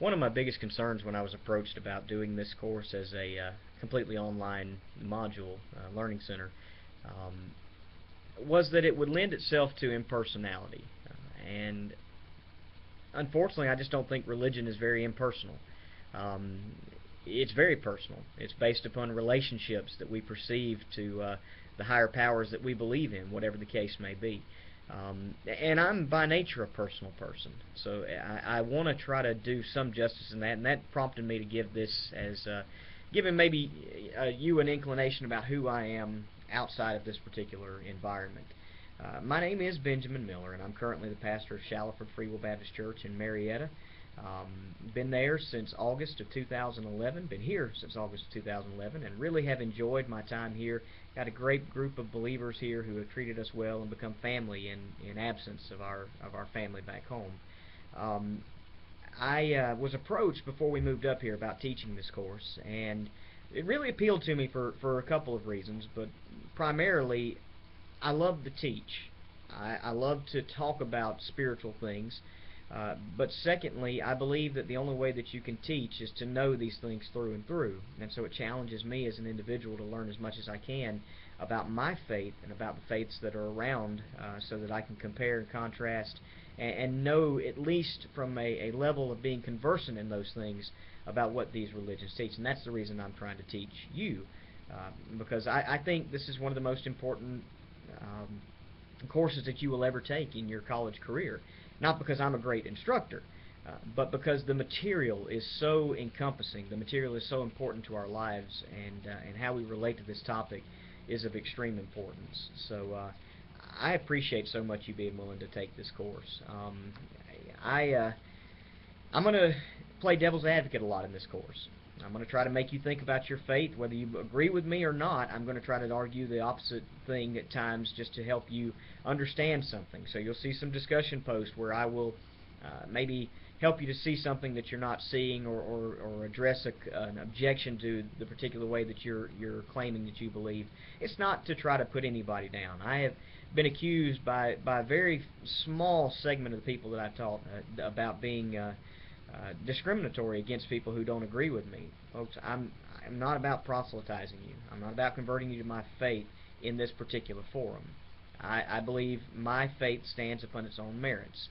One of my biggest concerns when I was approached about doing this course as a completely online module learning center um, was that it would lend itself to impersonality. And unfortunately, I just don't think religion is very impersonal. Um, it's very personal. It's based upon relationships that we perceive to the higher powers that we believe in, whatever the case may be. And I'm by nature a personal person, so I want to try to do some justice in that, and that prompted me to give this as giving maybe you an inclination about who I am outside of this particular environment. My name is Benjamin Miller, and I'm currently the pastor of Shallowford Free Will Baptist Church in Marietta. Been there since August of 2011, been here since August of 2011, and really have enjoyed my time here. Got a great group of believers here who have treated us well and become family in absence of our family back home. Um, I was approached before we moved up here about teaching this course, and it really appealed to me for a couple of reasons, but primarily I love to teach. I love to talk about spiritual things. But secondly, I believe that the only way that you can teach is to know these things through and through. And so it challenges me as an individual to learn as much as I can about my faith and about the faiths that are around so that I can compare and contrast and know at least from a level of being conversant in those things about what these religions teach. And that's the reason I'm trying to teach you. Because I think this is one of the most important um, courses that you will ever take in your college career. Not because I'm a great instructor, but because the material is so encompassing, the material is so important to our lives, and how we relate to this topic is of extreme importance. So I appreciate so much you being willing to take this course. I'm going to play devil's advocate a lot in this course. I'm going to try to make you think about your faith, whether you agree with me or not. I'm going to try to argue the opposite thing at times just to help you understand something. So you'll see some discussion posts where I will maybe help you to see something that you're not seeing, or address an objection to the particular way that you're claiming that you believe. It's not to try to put anybody down. I have been accused by a very small segment of the people that I've taught about being discriminatory against people who don't agree with me. Folks, I'm not about proselytizing you. I'm not about converting you to my faith in this particular forum. I believe my faith stands upon its own merits.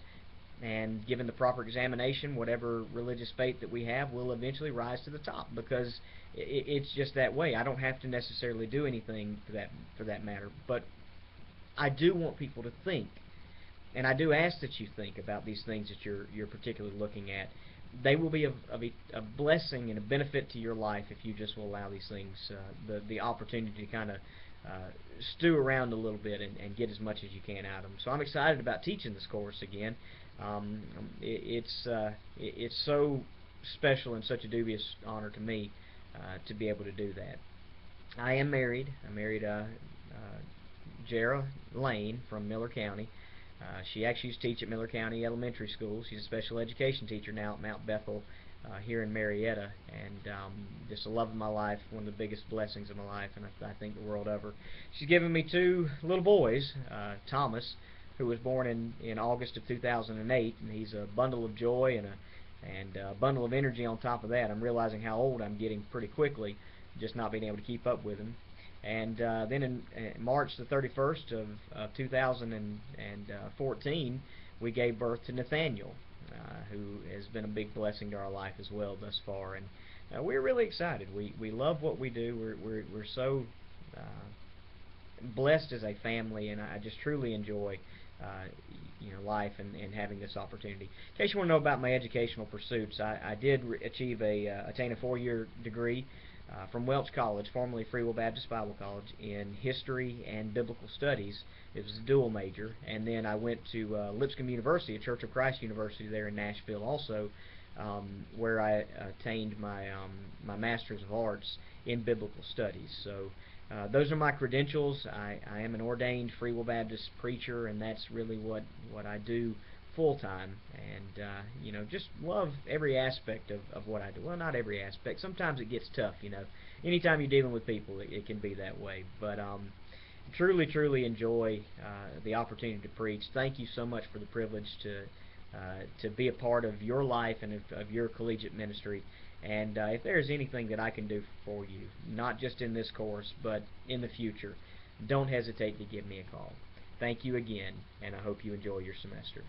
And given the proper examination, whatever religious faith that we have will eventually rise to the top, because it's just that way. I don't have to necessarily do anything for that matter, but I do want people to think, and I do ask that you think about these things that you're particularly looking at. They will be of a blessing and a benefit to your life if you just will allow these things the opportunity to kind of stew around a little bit and get as much as you can out of them. So I'm excited about teaching this course again. It's so special and such a dubious honor to me to be able to do that. I am married. I married Jara Lane from Miller County. She actually used to teach at Miller County Elementary School. She's a special education teacher now at Mount Bethel here in Marietta, and just the love of my life, one of the biggest blessings of my life, and I think the world of her. She's given me two little boys, Thomas, who was born in August of 2008, and he's a bundle of joy and a bundle of energy on top of that. I'm realizing how old I'm getting pretty quickly, just not being able to keep up with him. And then in March the 31st of 2014, we gave birth to Nathaniel, who has been a big blessing to our life as well thus far. And we're really excited. We love what we do. We're so blessed as a family, and I just truly enjoy life and having this opportunity. In case you want to know about my educational pursuits, I did attain a 4-year degree from Welch College, formerly Free Will Baptist Bible College, in history and biblical studies. It was a dual major. And then I went to Lipscomb University, a Church of Christ university there in Nashville also, where I attained my Master's of Arts in Biblical Studies. So those are my credentials. I am an ordained Free Will Baptist preacher, and that's really what I do full-time, and just love every aspect of what I do. Well, not every aspect. Sometimes it gets tough, Anytime you're dealing with people, it can be that way. But truly enjoy the opportunity to preach. Thank you so much for the privilege to to be a part of your life and of your collegiate ministry. And if there's anything that I can do for you, not just in this course, but in the future, don't hesitate to give me a call. Thank you again, and I hope you enjoy your semester.